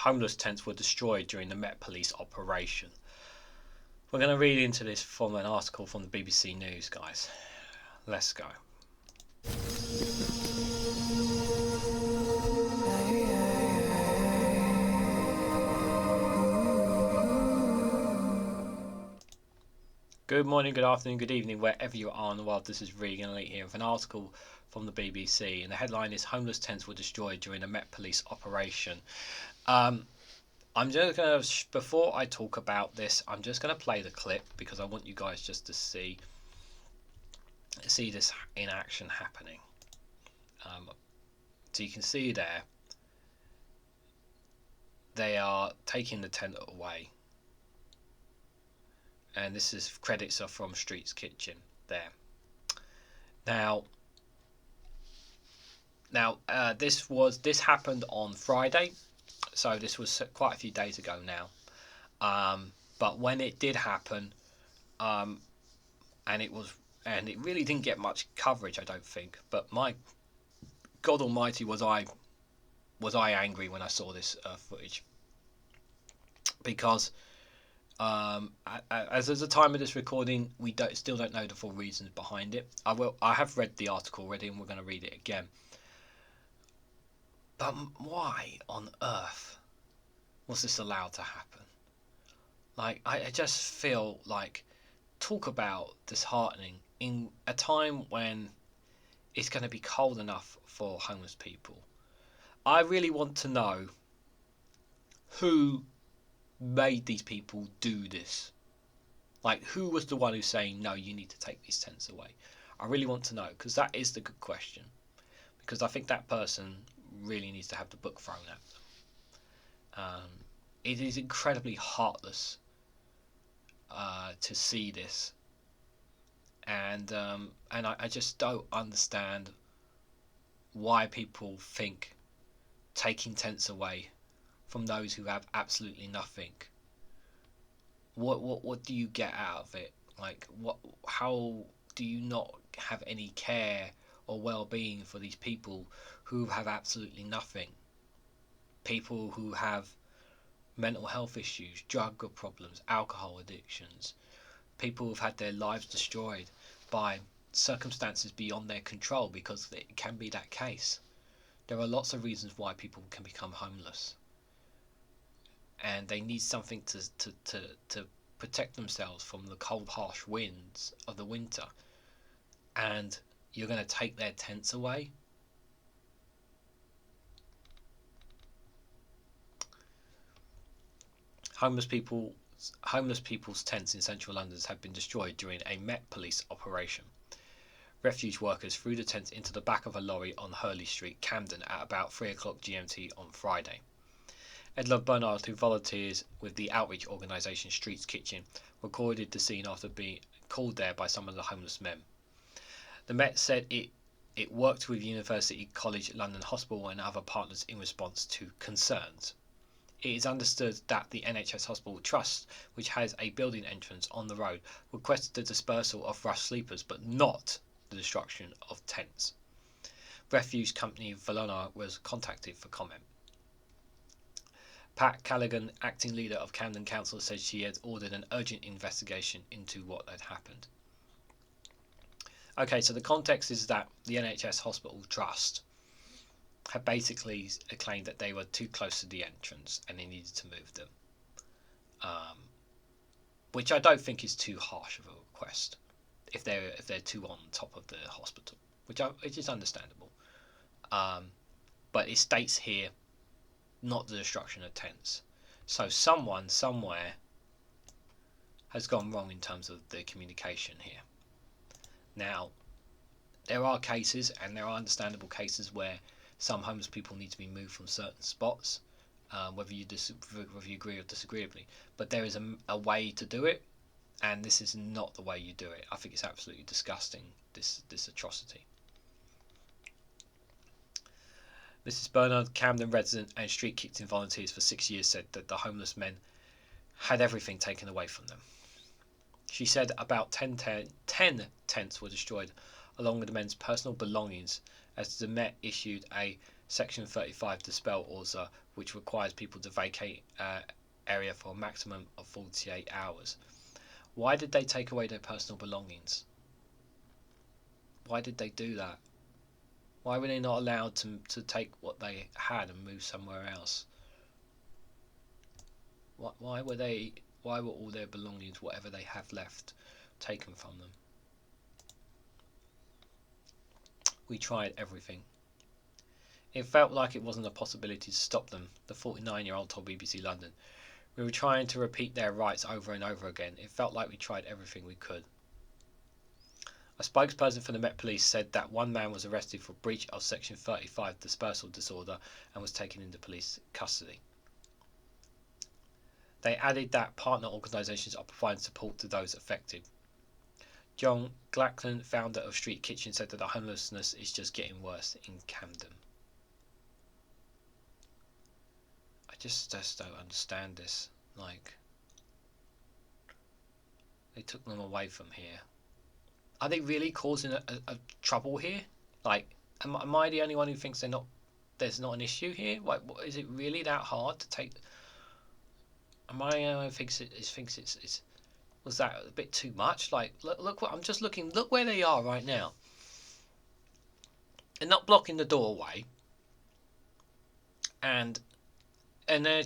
homeless tents were destroyed during the Met Police operation. We're going to read into this from an article from the BBC News, guys. Let's go. Good morning, good afternoon, good evening, wherever you are in the world. This is REGANELITE here with an article from the BBC, and the headline is "Homeless tents were destroyed during a Met Police operation." I'm just gonna, before I talk about this, I'm just gonna play the clip because I want you guys just to see this in action happening. So you can see there, they are taking the tent away. And this is credits are from Street's Kitchen there. Now, this happened on Friday, so this was quite a few days ago now. But when it did happen, and it really didn't get much coverage, I don't think. But my God Almighty, was I angry when I saw this footage, because as of the time of this recording, we still don't know the full reasons behind it. I have read the article already, and we're going to read it again. But why on earth was this allowed to happen? Like, I just feel like, talk about disheartening in a time when it's going to be cold enough for homeless people. I really want to know who made these people do this. Like, who was the one who's saying, no, you need to take these tents away? I really want to know, because that is the good question. Because I think that person really needs to have the book thrown at them. It is incredibly heartless to see this, and I just don't understand why people think taking tents away from those who have absolutely nothing. What do you get out of it? Like, how do you not have any care or well-being for these people who have absolutely nothing? People who have mental health issues, drug problems, alcohol addictions, people who've had their lives destroyed by circumstances beyond their control, because it can be that case. There are lots of reasons why people can become homeless, and they need something to protect themselves from the cold, harsh winds of the winter, and you're going to take their tents away? Homeless people's tents in central London have been destroyed during a Met Police operation. Refuge workers threw the tents into the back of a lorry on Huntley Street, Camden, at about 3 o'clock GMT on Friday. Elodie Berland, who volunteers with the outreach organisation Street's Kitchen, recorded the scene after being called there by some of the homeless men. The Met said it worked with University College London Hospital and other partners in response to concerns. It is understood that the NHS Hospital Trust, which has a building entrance on the road, requested the dispersal of rough sleepers, but not the destruction of tents. Refuge company Veolia was contacted for comment. Pat Callaghan, acting leader of Camden Council, said she had ordered an urgent investigation into what had happened. Okay, so the context is that the NHS Hospital Trust had basically claimed that they were too close to the entrance and they needed to move them, which I don't think is too harsh of a request if they're too on top of the hospital, which is understandable. But it states here, not the destruction of tents. So someone somewhere has gone wrong in terms of the communication here. Now, there are cases, and there are understandable cases, where some homeless people need to be moved from certain spots, whether you agree or disagreeably. But there is a way to do it, and this is not the way you do it. I think it's absolutely disgusting, this atrocity. Mrs. Berland, Camden resident and Street Kitchen volunteers for 6 years, said that the homeless men had everything taken away from them. She said about 10 tents were destroyed, along with the men's personal belongings, as the Met issued a Section 35 dispel order which requires people to vacate area for a maximum of 48 hours. Why did they take away their personal belongings? Why did they do that? Why were they not allowed to take what they had and move somewhere else? Why were all their belongings, whatever they have left, taken from them? We tried everything. It felt like it wasn't a possibility to stop them, the 49-year-old told BBC London. We were trying to repeat their rights over and over again. It felt like we tried everything we could. A spokesperson for the Met Police said that one man was arrested for breach of Section 35 dispersal disorder and was taken into police custody. They added that partner organisations are providing support to those affected. John Glackland, founder of Street Kitchen, said that the homelessness is just getting worse in Camden. I just don't understand this. Like, they took them away from here. Are they really causing a trouble here? Like, am I the only one who thinks there's not an issue here? Like, is it really that hard to take? Am I the only one who thinks it's was that a bit too much? Like, look what I'm just looking. Look where they are right now. They're not blocking the doorway, and they're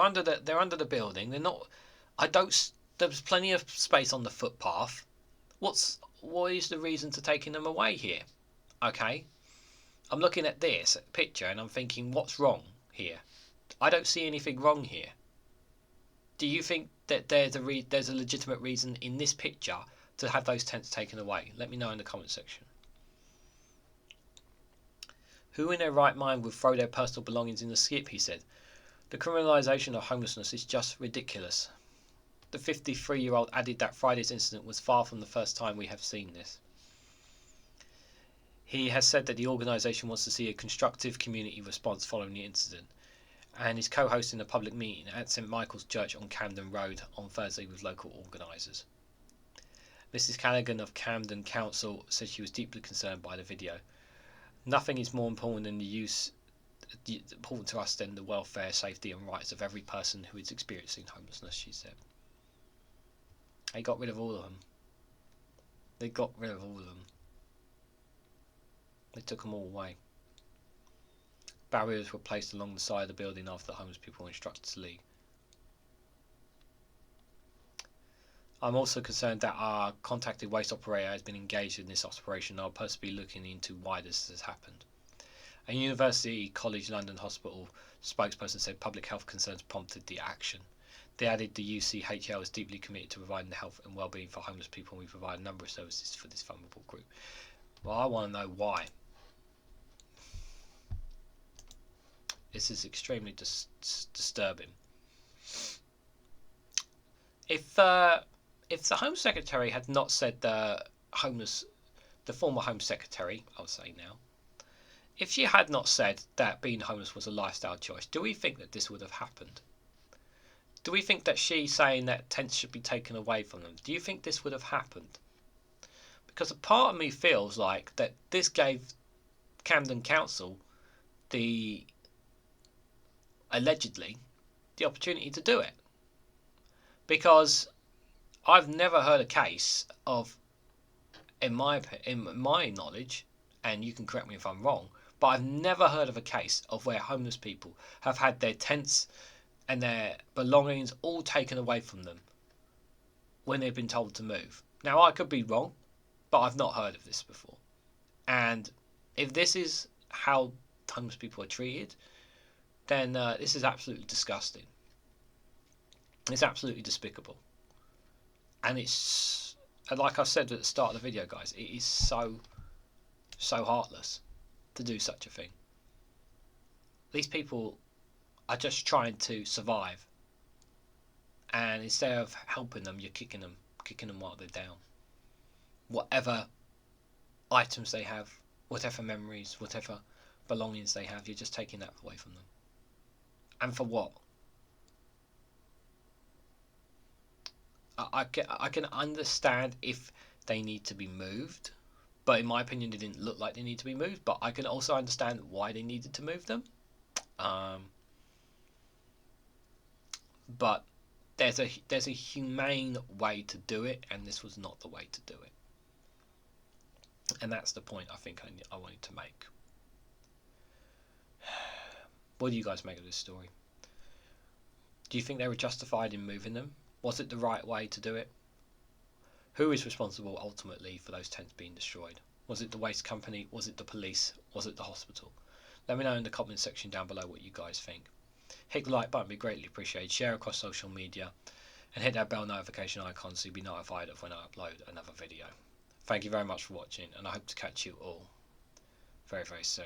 under the building. They're not. There's plenty of space on the footpath. What is the reason to taking them away here? Okay, I'm looking at this picture and I'm thinking, what's wrong here? I don't see anything wrong here. Do you think that there's a legitimate reason in this picture to have those tents taken away? Let me know in the comment section. Who in their right mind would throw their personal belongings in the skip, he said. The criminalisation of homelessness is just ridiculous. The 53-year-old added that Friday's incident was far from the first time we have seen this. He has said that the organisation wants to see a constructive community response following the incident, and is co-hosting a public meeting at St Michael's Church on Camden Road on Thursday with local organisers. Mrs Callaghan of Camden Council said she was deeply concerned by the video. Nothing is more important to us than the welfare, safety and rights of every person who is experiencing homelessness, she said. They got rid of all of them. They took them all away. Barriers were placed along the side of the building after the homeless people were instructed to leave. I'm also concerned that our contacted waste operator has been engaged in this operation. I'll personally be looking into why this has happened. A University College London Hospital spokesperson said public health concerns prompted the action. They added the UCHL is deeply committed to providing the health and well-being for homeless people, and we provide a number of services for this vulnerable group. Well, I want to know why. This is extremely disturbing. If the Home Secretary had not said the former Home Secretary, I'll say now, if she had not said that being homeless was a lifestyle choice, do we think that this would have happened? Do we think that she saying that tents should be taken away from them, do you think this would have happened? Because a part of me feels like that this gave Camden Council allegedly the opportunity to do it. Because I've never heard a case of, in my knowledge, and you can correct me if I'm wrong, but I've never heard of a case of where homeless people have had their tents and their belongings all taken away from them when they've been told to move. Now, I could be wrong, but I've not heard of this before. And if this is how homeless people are treated, then this is absolutely disgusting. It's absolutely despicable. And it's, like I said at the start of the video, guys, it is so heartless to do such a thing. These people are just trying to survive, and instead of helping them, you're kicking them while they're down. Whatever items they have, whatever memories, whatever belongings they have, you're just taking that away from them. And for what? I can understand if they need to be moved, but in my opinion, they didn't look like they need to be moved. But I can also understand why they needed to move them. but there's a humane way to do it, and this was not the way to do it. And that's the point I think I wanted to make. What do you guys make of this story? Do you think they were justified in moving them? Was it the right way to do it? Who is responsible ultimately for those tents being destroyed? Was it the waste company? Was it the police? Was it the hospital? Let me know in the comment section down below what you guys think. Hit the like button, be greatly appreciated. Share across social media, and hit that bell notification icon so you'll be notified of when I upload another video. Thank you very much for watching, and I hope to catch you all very, very soon.